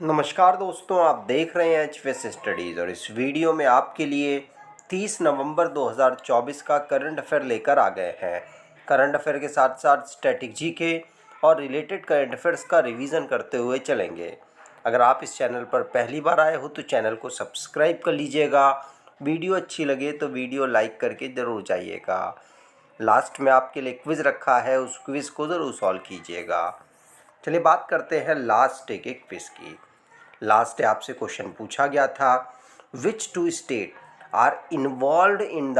नमस्कार दोस्तों, आप देख रहे हैं एचवीएस स्टडीज़ और इस वीडियो में आपके लिए 30 नवंबर 2024 का करंट अफेयर लेकर आ गए हैं। करंट अफेयर के साथ साथ स्ट्रेटजी के और रिलेटेड करंट अफेयर्स का रिवीजन करते हुए चलेंगे। अगर आप इस चैनल पर पहली बार आए हो तो चैनल को सब्सक्राइब कर लीजिएगा। वीडियो अच्छी लगे तो वीडियो लाइक करके ज़रूर जाइएगा। लास्ट में आपके लिए क्विज़ रखा है, उस क्विज़ को ज़रूर सॉल्व कीजिएगा। चलिए बात करते हैं लास्ट डे के क्विज़ की। लास्ट डे आपसे क्वेश्चन पूछा गया था, which two state are involve in the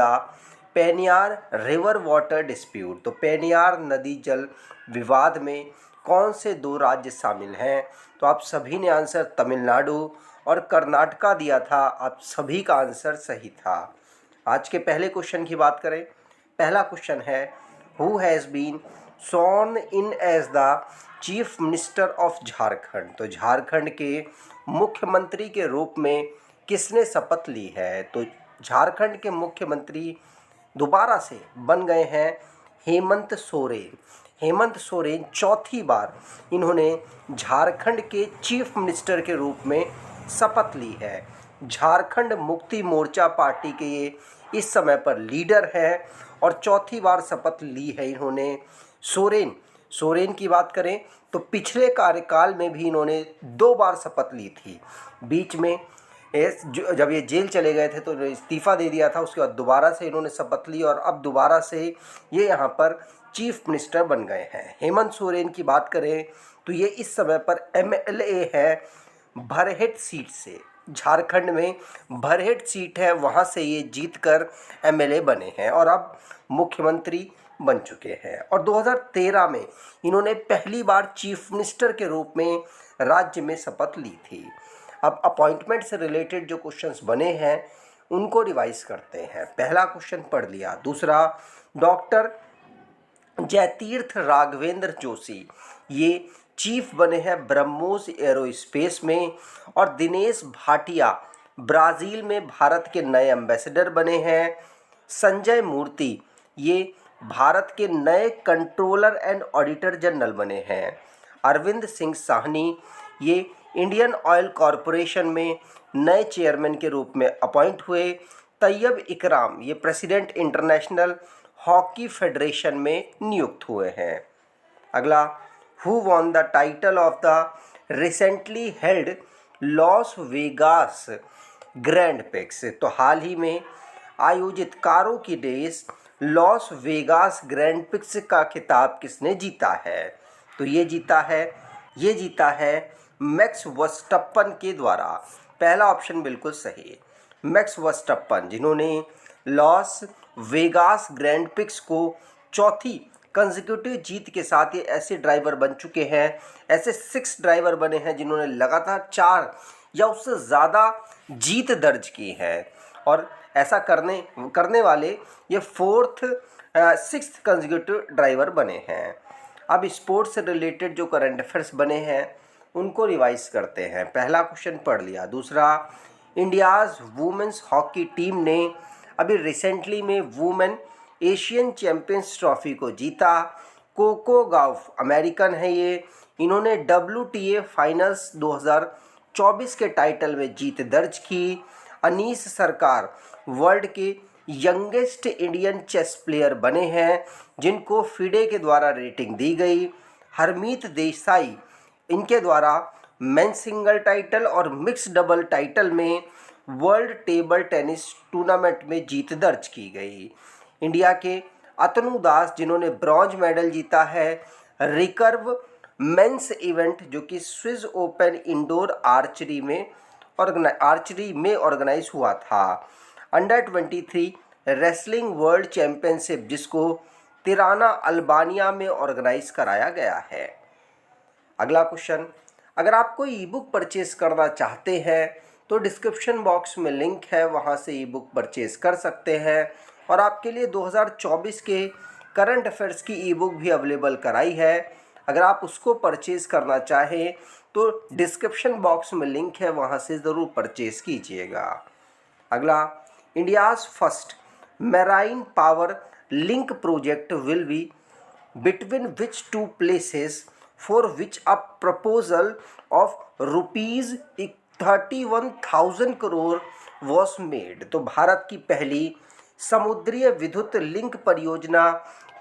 Periyar river water dispute. तो पेनियार नदी जल विवाद में कौन से दो राज्य शामिल हैं? तो आप सभी ने आंसर तमिलनाडु और कर्नाटका दिया था। आप सभी का आंसर सही था। आज के पहले क्वेश्चन की बात करें। पहला क्वेश्चन है, who has been sworn in as the chief minister of Jharkhand. तो झारखंड के मुख्यमंत्री के रूप में किसने शपथ ली है? तो झारखंड के मुख्यमंत्री दोबारा से बन गए हैं हेमंत सोरेन। हेमंत सोरेन चौथी बार इन्होंने झारखंड के चीफ मिनिस्टर के रूप में शपथ ली है। झारखंड मुक्ति मोर्चा पार्टी के ये इस समय पर लीडर हैं और चौथी बार शपथ ली है इन्होंने। सोरेन की बात करें तो पिछले कार्यकाल में भी इन्होंने 2 बार शपथ ली थी। बीच में जब ये जेल चले गए थे तो इस्तीफ़ा दे दिया था, उसके बाद दोबारा से इन्होंने शपथ ली और अब दोबारा से ये यहाँ पर चीफ मिनिस्टर बन गए हैं। हेमंत सोरेन की बात करें तो ये इस समय पर एमएलए है बरहेट सीट से। झारखंड में बरहेट सीट है, वहाँ से ये जीतकर एमएलए बने हैं और अब मुख्यमंत्री बन चुके हैं। और 2013 में इन्होंने पहली बार चीफ मिनिस्टर के रूप में राज्य में शपथ ली थी। अब अपॉइंटमेंट से रिलेटेड जो क्वेश्चंस बने हैं उनको रिवाइज करते हैं। पहला क्वेश्चन पढ़ लिया। दूसरा, डॉक्टर जयतीर्थ राघवेंद्र जोशी ये चीफ बने हैं ब्रह्मोस एरोस्पेस में। और दिनेश भाटिया ब्राज़ील में भारत के नए एम्बेसडर बने हैं। संजय मूर्ति ये भारत के नए कंट्रोलर एंड ऑडिटर जनरल बने हैं। अरविंद सिंह साहनी ये इंडियन ऑयल कॉरपोरेशन में नए चेयरमैन के रूप में अपॉइंट हुए। तैयब इकराम ये प्रेसिडेंट इंटरनेशनल हॉकी फेडरेशन में नियुक्त हुए हैं। अगला, who won the title of the recently held Las Vegas Grand Prix. तो हाल ही में आयोजित कारों की race Las Vegas Grand Prix का खिताब किसने जीता है? तो ये जीता है मैक्स वर्स्टप्पन के द्वारा। पहला ऑप्शन बिल्कुल सही है, मैक्स वर्स्टप्पन, जिन्होंने लॉस वेगास ग्रैंड प्रिक्स को चौथी कंसेक्यूटिव जीत के साथ ये ऐसे ड्राइवर बन चुके हैं, ऐसे 6 ड्राइवर बने हैं जिन्होंने लगातार 4 या उससे ज़्यादा जीत दर्ज की है। और ऐसा करने वाले ये 6th कंसेक्यूटिव ड्राइवर बने हैं। अब स्पोर्ट्स से रिलेटेड जो करंट अफेयर्स बने हैं उनको रिवाइज करते हैं। पहला क्वेश्चन पढ़ लिया। दूसरा, इंडियाज़ वुमेन्स हॉकी टीम ने अभी रिसेंटली में वुमेन एशियन चैम्पियंस ट्रॉफी को जीता। कोको गाउफ अमेरिकन है ये, इन्होंने WTA फाइनल्स 2024 के टाइटल में जीत दर्ज की। अनीस सरकार वर्ल्ड के यंगेस्ट इंडियन चेस प्लेयर बने हैं जिनको फिडे के द्वारा रेटिंग दी गई। हरमीत देसाई इनके द्वारा मेंस सिंगल टाइटल और मिक्स डबल टाइटल में वर्ल्ड टेबल टेनिस टूर्नामेंट में जीत दर्ज की गई। इंडिया के अतनु दास जिन्होंने ब्रॉन्ज मेडल जीता है रिकर्व मेंस इवेंट जो कि स्विस ओपन इंडोर आर्चरी में ऑर्गेनाइज हुआ था। अंडर 23 रेसलिंग वर्ल्ड चैंपियनशिप जिसको तिराना अल्बानिया में ऑर्गेनाइज कराया गया है। अगला क्वेश्चन, अगर आप कोई ई बुक परचेज करना चाहते हैं तो डिस्क्रिप्शन बॉक्स में लिंक है, वहां से ई बुक परचेज कर सकते हैं। और आपके लिए 2024 के करंट अफेयर्स की ई बुक भी अवेलेबल कराई है। अगर आप उसको परचेज़ करना चाहें तो डिस्क्रिप्शन बॉक्स में लिंक है, वहां से ज़रूर परचेज़ कीजिएगा। अगला, India's first marine power link project will be between which 2 places for which a proposal of rupees 31,000 crore was made. तो भारत की पहली समुद्रीय विद्युत लिंक परियोजना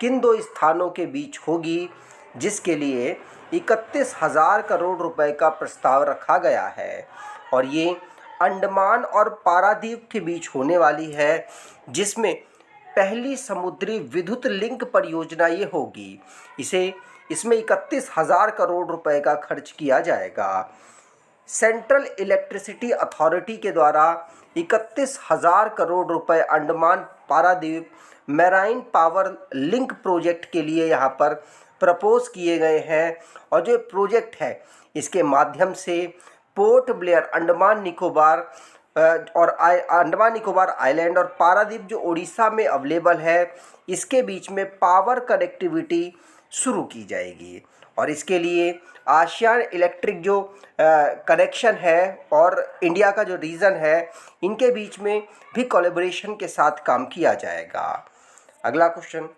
किन दो स्थानों के बीच होगी, जिसके लिए 31,000 करोड़ रुपए का प्रस्ताव रखा गया है, और ये अंडमान और पारादीप के बीच होने वाली है, जिसमें पहली समुद्री विद्युत लिंक परियोजना ये होगी। इसमें 31,000 करोड़ रुपए का खर्च किया जाएगा। सेंट्रल इलेक्ट्रिसिटी अथॉरिटी के द्वारा 31,000 करोड़ रुपए Andaman Paradip marine power link project के लिए यहाँ पर प्रपोज किए गए हैं, और जो प्रोजेक्ट है इसके माध्यम से port Blair Andaman Nicobar island और पारादीप जो उड़ीसा में अवेलेबल है, इसके बीच में पावर कनेक्टिविटी शुरू की जाएगी। और इसके लिए आसियान इलेक्ट्रिक जो कनेक्शन है और इंडिया का जो रीजन है, इनके बीच में भी कोलैबोरेशन के साथ काम किया जाएगा। अगला question,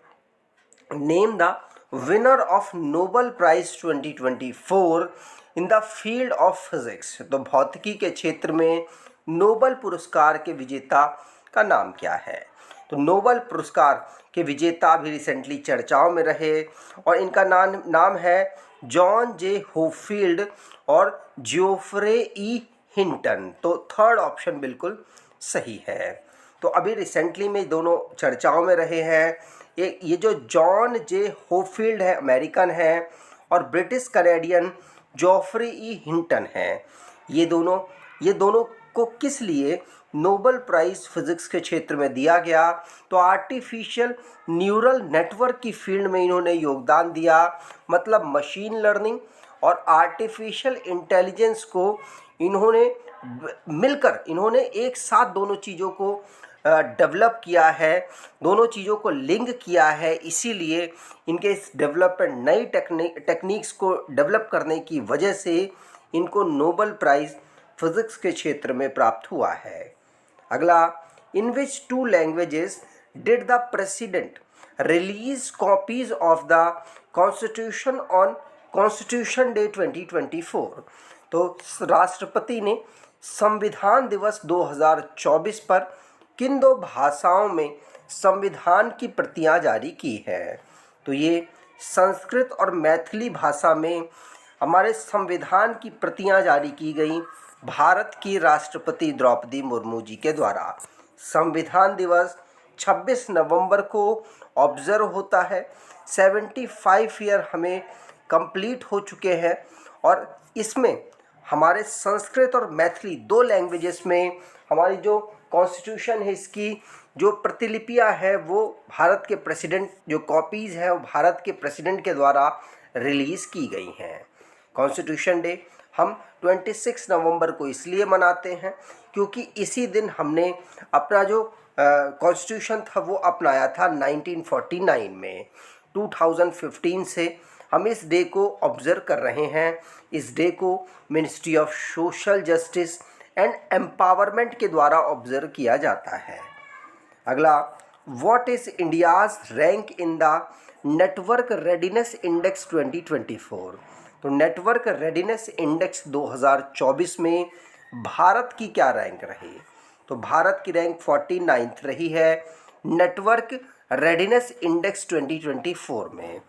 name the winner of Nobel prize 2024 in the field of physics. तो भौतिकी के क्षेत्र में नोबेल पुरस्कार के विजेता का नाम क्या है? तो नोबेल पुरस्कार के विजेता भी रिसेंटली चर्चाओं में रहे, और इनका नाम है जॉन जे होपफील्ड और जियोफ्रे ई हिंटन। तो थर्ड ऑप्शन बिल्कुल सही है। तो अभी रिसेंटली में दोनों चर्चाओं में रहे हैं। ये जो जॉन जे होपफील्ड है अमेरिकन है, और ब्रिटिश कैनेडियन जोफ्रे ई हिंटन है। ये दोनों को किस लिए नोबेल प्राइज़ फिजिक्स के क्षेत्र में दिया गया? तो आर्टिफिशियल न्यूरल नेटवर्क की फील्ड में इन्होंने योगदान दिया, मतलब मशीन लर्निंग और आर्टिफिशियल इंटेलिजेंस को इन्होंने एक साथ दोनों चीज़ों को डेवलप किया है, दोनों चीज़ों को लिंक किया है। इसीलिए इनके इस डेवलपमेंट नई टेक्निक्स को डेवलप करने की वजह से इनको नोबेल प्राइज़ फिजिक्स के क्षेत्र में प्राप्त हुआ है। अगला, इन विच 2 languages did the president release copies of the constitution on constitution day 2024। तो राष्ट्रपति ने संविधान दिवस 2024 पर किन 2 भाषाओं में संविधान की प्रतियां जारी की है? तो ये संस्कृत और मैथिली भाषा में हमारे संविधान की प्रतियां जारी की गई भारत की राष्ट्रपति द्रौपदी मुर्मू जी के द्वारा। संविधान दिवस 26 नवंबर को ऑब्जर्व होता है। 75 ईयर हमें कंप्लीट हो चुके हैं, और इसमें हमारे संस्कृत और मैथिली 2 लैंग्वेजेस में हमारी जो कॉन्स्टिट्यूशन है, इसकी जो प्रतिलिपियां है वो भारत के प्रेसिडेंट, जो कॉपीज़ हैं वो भारत के प्रेसिडेंट के द्वारा रिलीज़ की गई हैं। कॉन्स्टिट्यूशन डे हम 26 नवंबर को इसलिए मनाते हैं क्योंकि इसी दिन हमने अपना जो कॉन्स्टिट्यूशन था वो अपनाया था 1949 में। 2015 से हम इस डे को ऑब्जर्व कर रहे हैं। इस डे को ministry of social justice and empowerment के द्वारा ऑब्जर्व किया जाता है। अगला, what is India's rank in the network readiness index 2024। तो नेटवर्क रेडीनेस इंडेक्स 2024 में भारत की क्या रैंक रही? तो भारत की रैंक 49th रही है नेटवर्क रेडीनेस इंडेक्स 2024 में।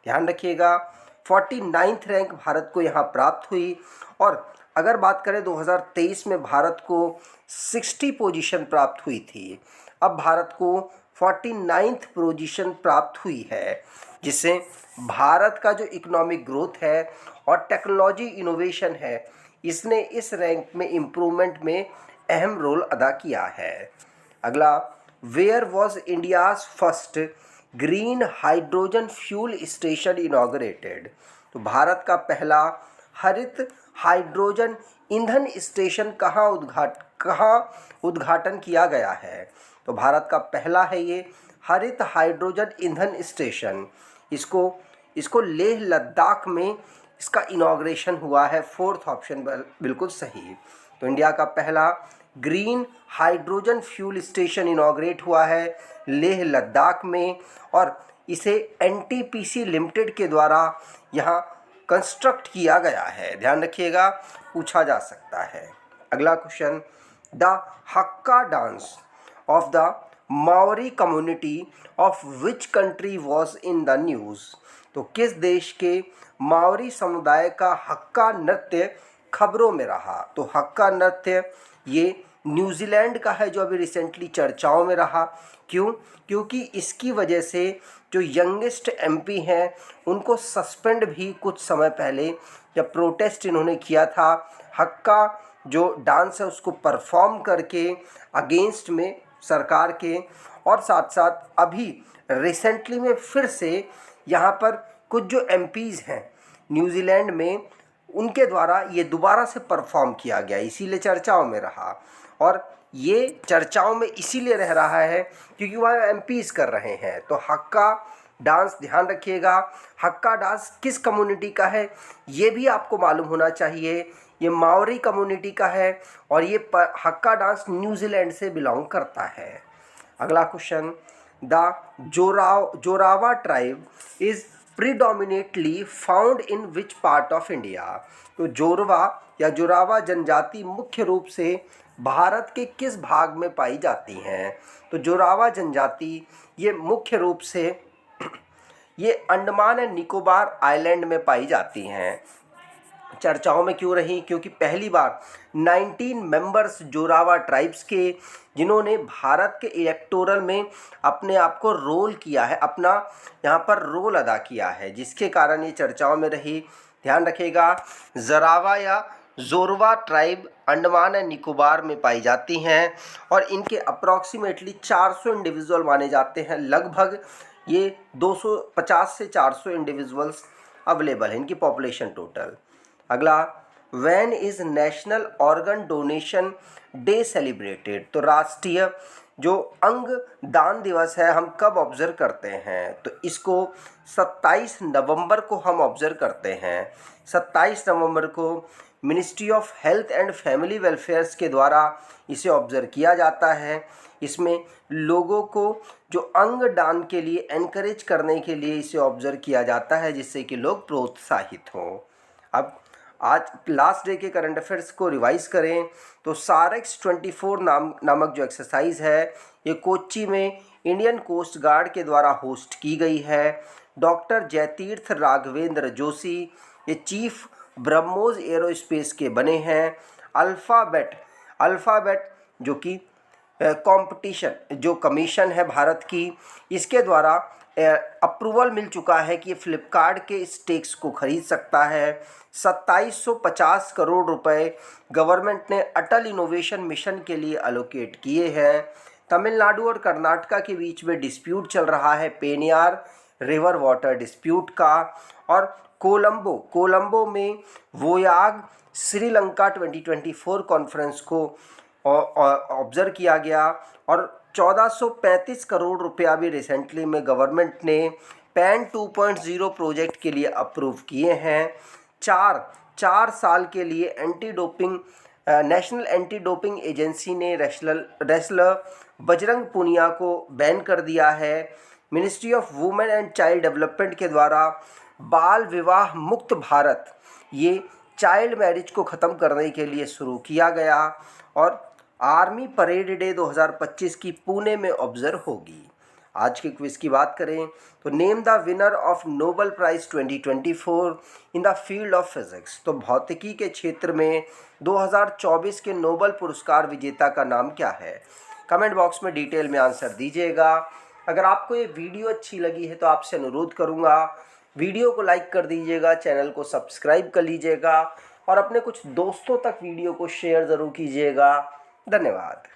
ध्यान रखिएगा, 49th रैंक भारत को यहाँ प्राप्त हुई। और अगर बात करें 2023 में भारत को 60 पोजीशन प्राप्त हुई थी, अब भारत को 49th पोजीशन प्राप्त हुई है, जिससे भारत का जो इकोनॉमिक ग्रोथ है और टेक्नोलॉजी इनोवेशन है, इसने इस रैंक में इम्प्रूवमेंट में अहम रोल अदा किया है। अगला, where was India's first green hydrogen fuel station inaugurated. तो भारत का पहला हरित हाइड्रोजन ईंधन स्टेशन कहाँ उद्घाटन किया गया है? तो भारत का पहला है ये हरित हाइड्रोजन ईंधन स्टेशन। इसको लेह लद्दाख में इसका इनॉग्रेशन हुआ है। 4th ऑप्शन बिल्कुल सही। तो इंडिया का पहला green hydrogen fuel station inaugurate हुआ है लेह लद्दाख में, और इसे NTPC लिमिटेड के द्वारा यहाँ कंस्ट्रक्ट किया गया है? ध्यान रखिएगा, पूछा जा सकता है। अगला question, the hakka dance of the Maori community of which country was in the news? तो किस देश के माओरी समुदाय का हक्का नृत्य खबरों में रहा? तो हक्का नृत्य ये न्यूजीलैंड का है, जो अभी रिसेंटली चर्चाओं में रहा। क्यों? क्योंकि इसकी वजह से जो यंगेस्ट एमपी हैं उनको सस्पेंड भी कुछ समय पहले, जब प्रोटेस्ट इन्होंने किया था, हक्का जो डांस है उसको परफॉर्म करके अगेंस्ट में सरकार के, और साथ साथ अभी रिसेंटली में फिर से यहाँ पर कुछ जो एमपीज़ हैं न्यूजीलैंड में, उनके द्वारा ये दोबारा से परफॉर्म किया गया, इसीलिए चर्चाओं में रहा। और ये चर्चाओं में इसीलिए रह रहा है क्योंकि वह एमपीज़ कर रहे हैं। तो हक्का डांस, ध्यान रखिएगा, हक्का डांस किस कम्युनिटी का है ये भी आपको मालूम होना चाहिए। ये माओरी कम्युनिटी का है और ये हक्का डांस न्यूजीलैंड से बिलोंग करता है। अगला question, the Jarawa tribe is predominantly found in which part of India? तो जोरवा या जोरावा जनजाति मुख्य रूप से भारत के किस भाग में पाई जाती हैं? तो जोरावा जनजाति ये मुख्य रूप से ये अंडमान एंड निकोबार आइलैंड में पाई जाती हैं। चर्चाओं में क्यों रही? क्योंकि पहली बार 19 मेंबर्स जोरावा ट्राइब्स के, जिन्होंने भारत के इलेक्टोरल में अपने आप को रोल किया है, अपना यहाँ पर रोल अदा किया है, जिसके कारण ये चर्चाओं में रही। ध्यान रखिएगा, जरावा या जोरवा ट्राइब अंडमान एंड निकोबार में पाई जाती हैं और इनके अप्रॉक्सीमेटली 400 इंडिविजुअल माने जाते हैं। लगभग ये 250 से 400 इंडिविजुअल्स अवेलेबल हैं, इनकी पॉपुलेशन टोटल। अगला, when is national organ donation day celebrated? तो राष्ट्रीय जो अंग दान दिवस है हम कब ऑब्जर्व करते हैं? तो इसको 27 नवंबर को हम ऑब्जर्व करते हैं। 27 नवंबर को ministry of health and family welfares के द्वारा इसे ऑब्जर्व किया जाता है। इसमें लोगों को जो अंग दान के लिए एनकरेज करने के लिए इसे ऑब्जर्व किया जाता है, जिससे कि लोग प्रोत्साहित हों। अब आज लास्ट डे के करंट अफेयर्स को रिवाइज करें तो सारेक्स 24 नामक जो एक्सरसाइज है ये कोच्चि में इंडियन कोस्ट गार्ड के द्वारा होस्ट की गई है। डॉक्टर जयतीर्थ राघवेंद्र जोशी ये चीफ ब्रह्मोस एरोस्पेस के बने हैं। अल्फ़ाबेट जो कि कंपटीशन जो कमीशन है भारत की, इसके द्वारा अप्रूवल मिल चुका है कि फ्लिपकार्ट के स्टेक्स को खरीद सकता है। 2750 करोड़ रुपए गवर्नमेंट ने अटल इनोवेशन मिशन के लिए अलोकेट किए हैं। तमिलनाडु और कर्नाटका के बीच में डिस्प्यूट चल रहा है पेनियार रिवर वाटर डिस्प्यूट का। और कोलंबो में वोयाग श्रीलंका 2024 कॉन्फ्रेंस को ऑब्जर्व किया गया और 1435 करोड़ रुपया भी रिसेंटली में गवर्नमेंट ने पैन 2.0 प्रोजेक्ट के लिए अप्रूव किए हैं। 4 साल के लिए नेशनल एंटी डोपिंग एजेंसी ने रेसलर बजरंग पुनिया को बैन कर दिया है। Ministry of women and child development के द्वारा बाल विवाह मुक्त भारत ये चाइल्ड मैरिज को ख़त्म करने के लिए शुरू किया गया। और आर्मी परेड डे 2025 की पुणे में ऑब्जर्व होगी। आज के क्विज की बात करें तो name the winner of Nobel prize 2024 in the field of physics. तो भौतिकी के क्षेत्र में 2024 के नोबेल पुरस्कार विजेता का नाम क्या है? कमेंट बॉक्स में डिटेल में आंसर दीजिएगा। अगर आपको ये वीडियो अच्छी लगी है तो आपसे अनुरोध करूँगा वीडियो को लाइक कर दीजिएगा, चैनल को सब्सक्राइब कर लीजिएगा और अपने कुछ दोस्तों तक वीडियो को शेयर ज़रूर कीजिएगा। धन्यवाद।